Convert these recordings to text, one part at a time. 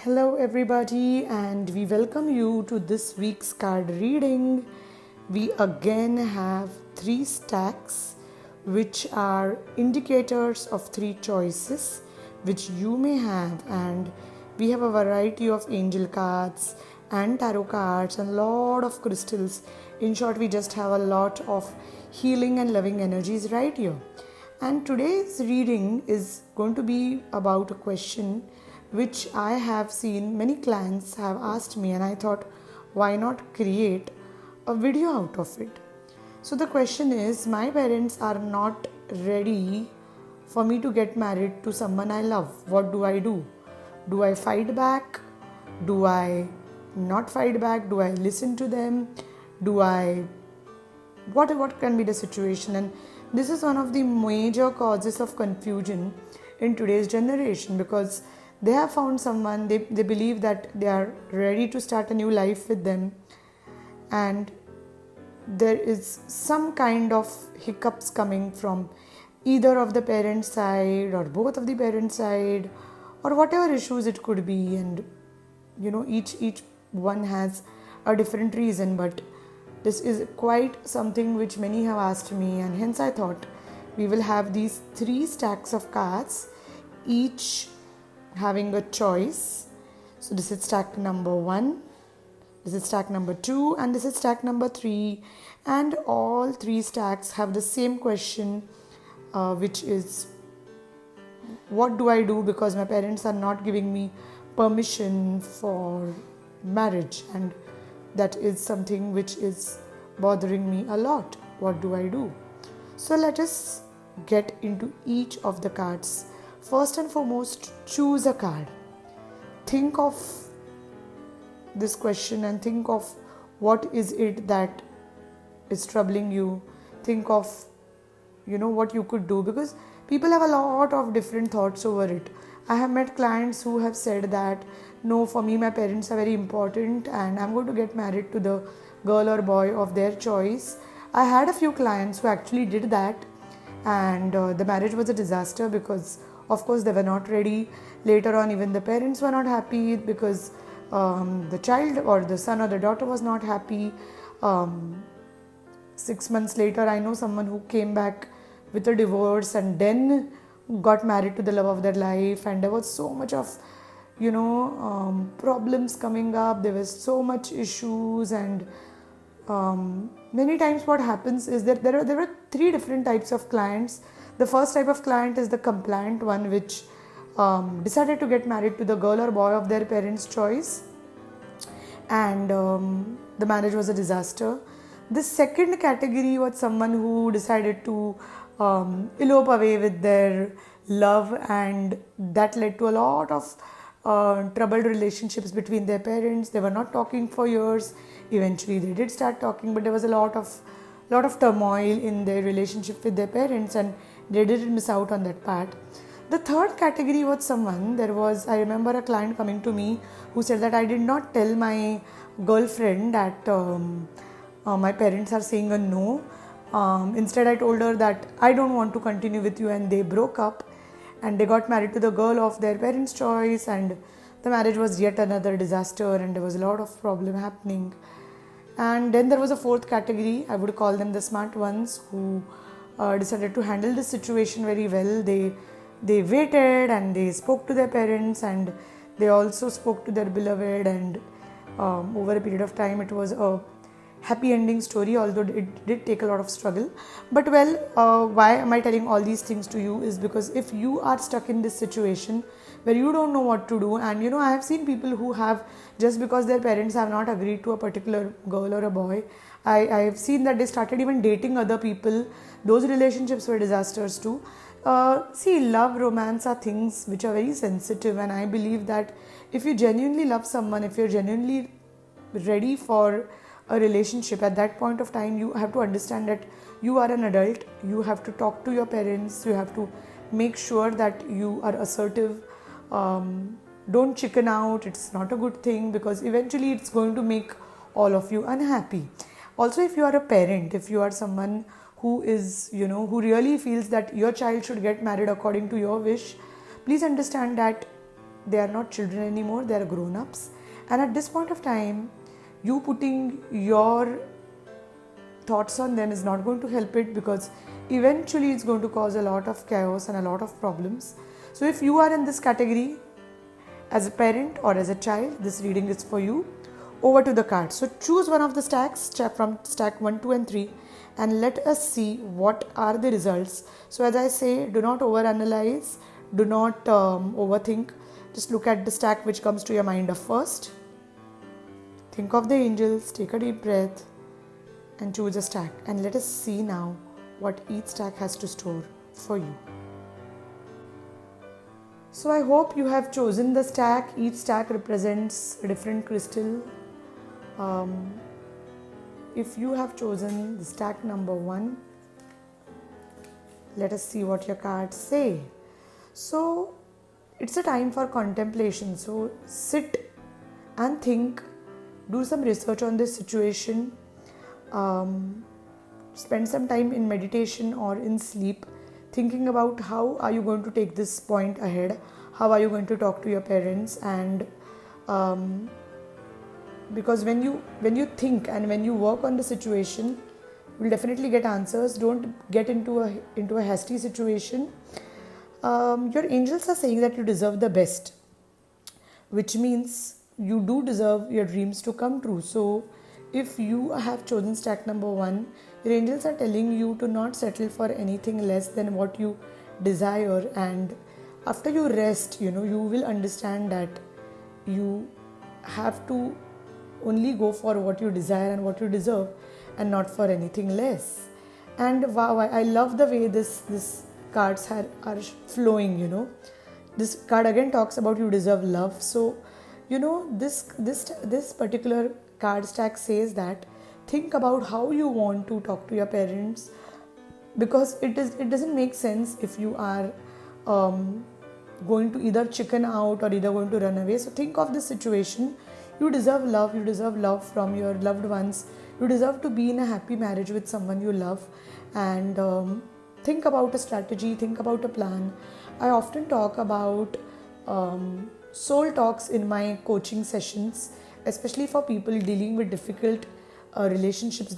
Hello, everybody, and we welcome you to this week's card reading. We again have three stacks, which are indicators of three choices which you may have, and we have a variety of angel cards and tarot cards and a lot of crystals. In short, we just have a lot of healing and loving energies right here. And today's reading is going to be about a question which I have seen many clients have asked me, and I thought, why not create a video out of it? So, the question is, my parents are not ready for me to get married to someone I love. What do I do? Do I fight back? Do I not fight back? Do I listen to them? Do I what can be the situation? And this is one of the major causes of confusion in today's generation, because they have found someone, they believe that they are ready to start a new life with them, and there is some kind of hiccups coming from either of the parent side or both of the parent side, or whatever issues it could be. And each one has a different reason, but this is quite something which many have asked me, and hence I thought we will have these three stacks of cards, each having a choice. So this is stack number 1, this is stack number 2, and this is stack number 3, and all three stacks have the same question, which is, what do I do, because my parents are not giving me permission for marriage, and that is something which is bothering me a lot. What do I do? So let us get into each of the cards. First and foremost, choose a card. Think of this question and think of what is it that is troubling you. Think of what you could do, because people have a lot of different thoughts over it. I have met clients who have said that, no, for me my parents are very important and I'm going to get married to the girl or boy of their choice. I had a few clients who actually did that, and the marriage was a disaster, because of course they were not ready. Later on, even the parents were not happy, because the child or the son or the daughter was not happy. 6 months later, I know someone who came back with a divorce and then got married to the love of their life, and there was so much of problems coming up. There was so much issues, and many times what happens is that there are three different types of clients. The first type of client is the compliant one, which decided to get married to the girl or boy of their parents' choice, and the marriage was a disaster. The second category was someone who decided to elope away with their love, and that led to a lot of troubled relationships between their parents. They were not talking for years. Eventually they did start talking, but there was a lot of turmoil in their relationship with their parents, and they did miss out on that part. The third category was someone, I remember a client coming to me who said that, I did not tell my girlfriend that my parents are saying a no. Instead I told her that I don't want to continue with you, and they broke up and they got married to the girl of their parents' choice, and the marriage was yet another disaster, and there was a lot of problem happening. And then there was a fourth category, I would call them the smart ones, who decided to handle the situation very well. They waited and they spoke to their parents, and they also spoke to their beloved, and over a period of time it was a happy ending story, although it did take a lot of struggle. But why am I telling all these things to you is because if you are stuck in this situation where you don't know what to do, and I have seen people who have, just because their parents have not agreed to a particular girl or a boy, I have seen that they started even dating other people. Those relationships were disasters too. See, love, romance are things which are very sensitive, and I believe that if you genuinely love someone, if you're genuinely ready for a relationship, at that point of time you have to understand that you are an adult. You have to talk to your parents. You have to make sure that you are assertive. Don't chicken out. It's not a good thing, because eventually it's going to make all of you unhappy. Also, if you are a parent, if you are someone who is, who really feels that your child should get married according to your wish, please understand that they are not children anymore, they are grown-ups. And at this point of time, you putting your thoughts on them is not going to help it, because eventually it's going to cause a lot of chaos and a lot of problems. So if you are in this category as a parent or as a child, this reading is for you. Over to the cards. So choose one of the stacks from stack 1, 2 and 3 and let us see what are the results. So as I say, do not overanalyze, do not overthink. Just look at the stack which comes to your mind first. Think of the angels, take a deep breath and choose a stack, and let us see now what each stack has to store for you. So I hope you have chosen the stack. Each stack represents a different crystal. If you have chosen the stack number 1, let us see what your cards say. So it's a time for contemplation. So sit and think, do some research on this situation, spend some time in meditation or in sleep, thinking about how are you going to take this point ahead, how are you going to talk to your parents. And because when you think and when you work on the situation, you will definitely get answers. Don't get into a hasty situation. Your angels are saying that you deserve the best, which means you do deserve your dreams to come true. So if you have chosen stack number 1, your angels are telling you to not settle for anything less than what you desire. And after you rest, you will understand that you have to only go for what you desire and what you deserve, and not for anything less. And wow, I love the way this cards are flowing. This card again talks about you deserve love. So this particular card stack says that think about how you want to talk to your parents, because it doesn't make sense if you are going to either chicken out or either going to run away. So think of this situation. You deserve love. You deserve love from your loved ones. You deserve to be in a happy marriage with someone you love. And think about a strategy, think about a plan. I often talk about soul talks in my coaching sessions, especially for people dealing with difficult relationships,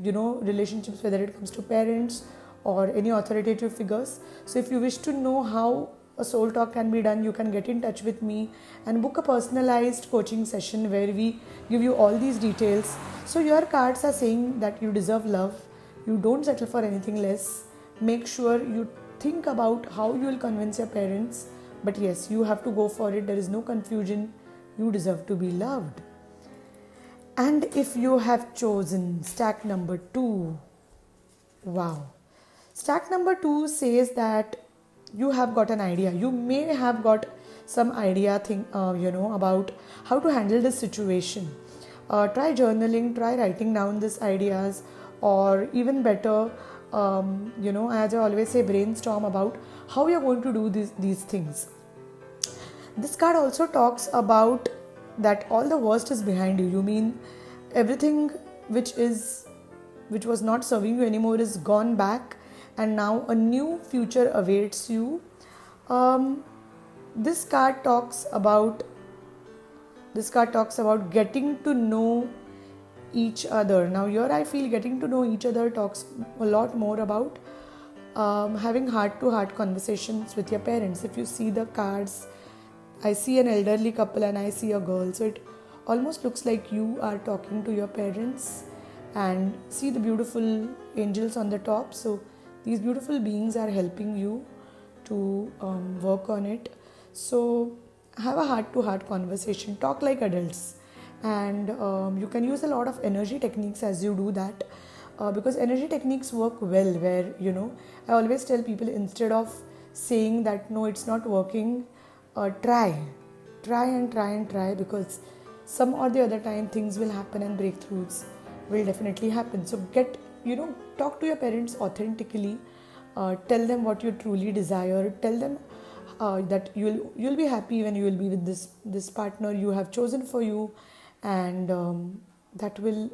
relationships, whether it comes to parents or any authoritative figures. So if you wish to know how a soul talk can be done, you can get in touch with me and book a personalized coaching session where we give you all these details. So your cards are saying that you deserve love. You don't settle for anything less. Make sure you think about how you will convince your parents. But yes, you have to go for it. There is no confusion. You deserve to be loved. And if you have chosen stack number 2, wow. Stack number 2 says that you have got an idea. You may have got some idea about how to handle this situation. Try journaling, try writing down these ideas, or even better, as I always say, brainstorm about how you're going to do these things. This card also talks about that all the worst is behind you. You mean everything which was not serving you anymore is gone back, and now a new future awaits you. This card talks about getting to know each other. Now here I feel getting to know each other talks a lot more about having heart-to-heart conversations with your parents. If you see the cards, I see an elderly couple and I see a girl. So it almost looks like you are talking to your parents, and see the beautiful angels on the top. So these beautiful beings are helping you to work on it. So have a heart-to-heart conversation. Talk like adults. And you can use a lot of energy techniques as you do that, because energy techniques work well where, I always tell people, instead of saying that no, it's not working, try, because some or the other time things will happen and breakthroughs will definitely happen. So talk to your parents authentically. Tell them what you truly desire. Tell them that you'll be happy when you will be with this partner you have chosen for you, and that will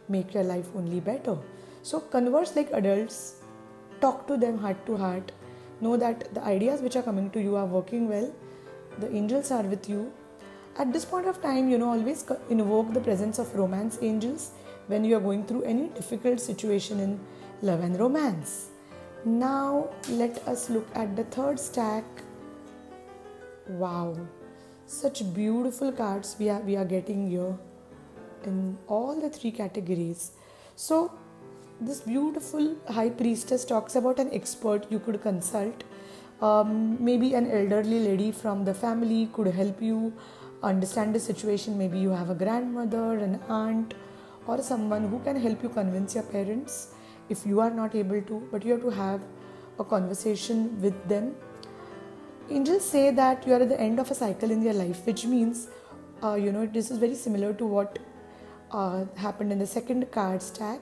make your life only better. So converse like adults. Talk to them heart to heart. Know that the ideas which are coming to you are working well. the angels are with you. At this point of time, always invoke the presence of romance angels when you are going through any difficult situation in love and romance. Now, let us look at the third stack. Wow, such beautiful cards we are getting here in all the three categories. So, this beautiful high priestess talks about an expert you could consult. Maybe an elderly lady from the family could help you understand the situation. Maybe you have a grandmother, an aunt, or someone who can help you convince your parents if you are not able to, but you have to have a conversation with them. Angels say that you are at the end of a cycle in your life, which means, this is very similar to what happened in the second card stack.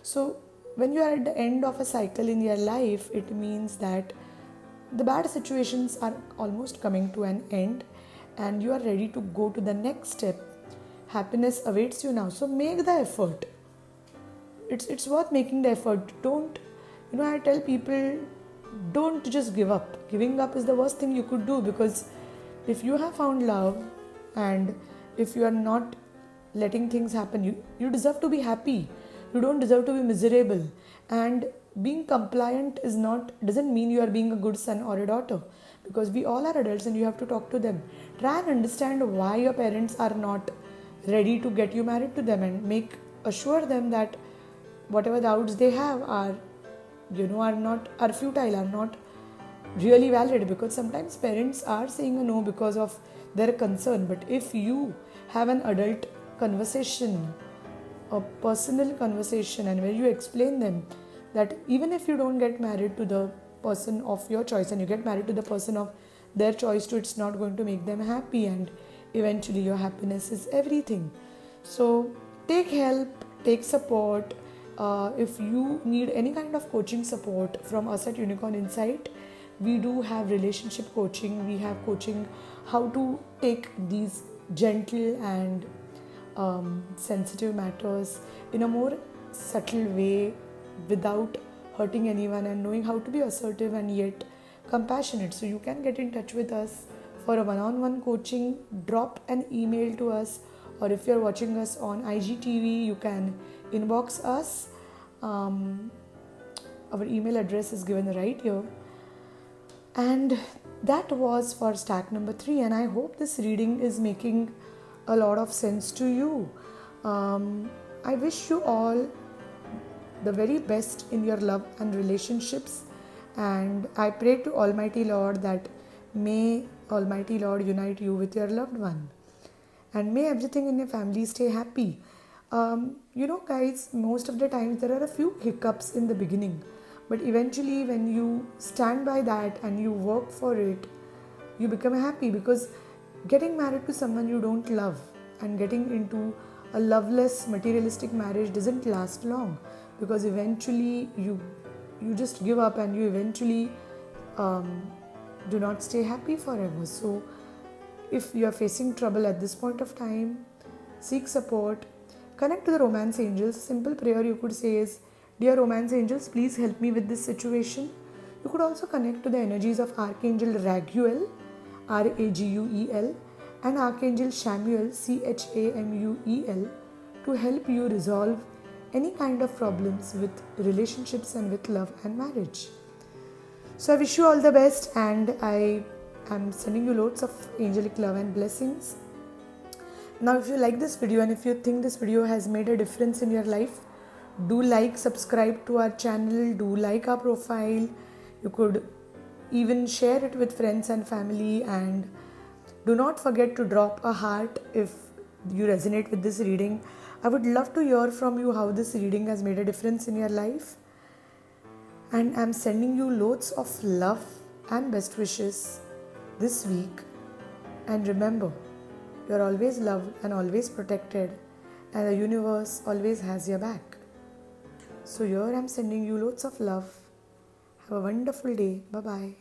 So, when you are at the end of a cycle in your life, it means that the bad situations are almost coming to an end and you are ready to go to the next step. Happiness awaits you now. So, make the effort. It's worth making the effort. Don't, I tell people, don't just give up. Giving up is the worst thing you could do, because if you have found love and if you are not letting things happen, you deserve to be happy. You don't deserve to be miserable. And being compliant doesn't mean you are being a good son or a daughter, because we all are adults and you have to talk to them. Try and understand why your parents are not ready to get you married to them, and assure them that whatever doubts they have are futile, are not really valid, because sometimes parents are saying a no because of their concern. But if you have an adult conversation, a personal conversation, and where you explain them that even if you don't get married to the person of your choice and you get married to the person of their choice too, it's not going to make them happy, and eventually your happiness is everything. So take help, take support. If you need any kind of coaching support from us at Unicorn Insight, we do have relationship coaching. We have coaching how to take these gentle and sensitive matters in a more subtle way without hurting anyone, and knowing how to be assertive and yet compassionate. So you can get in touch with us for a one-on-one coaching. Drop an email to us, or if you're watching us on IGTV, you can inbox us. Our email address is given right here. And that was for stack number 3, and I hope this reading is making a lot of sense to you. I wish you all the very best in your love and relationships, and I pray to Almighty Lord that may Almighty Lord unite you with your loved one, and may everything in your family stay happy. Guys, most of the times there are a few hiccups in the beginning, but eventually when you stand by that and you work for it, you become happy, because getting married to someone you don't love and getting into a loveless materialistic marriage doesn't last long, because eventually you just give up and you eventually do not stay happy forever. So if you are facing trouble at this point of time, seek support, connect to the romance angels. A simple prayer you could say is, "Dear romance angels, please help me with this situation." You could also connect to the energies of Archangel Raguel, Raguel, and Archangel Chamuel, Chamuel, to help you resolve any kind of problems with relationships and with love and marriage. So I wish you all the best, and I am sending you loads of angelic love and blessings. Now, if you like this video and if you think this video has made a difference in your life, do like, subscribe to our channel, do like our profile. You could even share it with friends and family, and do not forget to drop a heart if you resonate with this reading. I would love to hear from you how this reading has made a difference in your life. And I'm sending you loads of love and best wishes this week. And remember, you're always loved and always protected, and the universe always has your back. So here I'm sending you loads of love. Have a wonderful day. Bye-bye.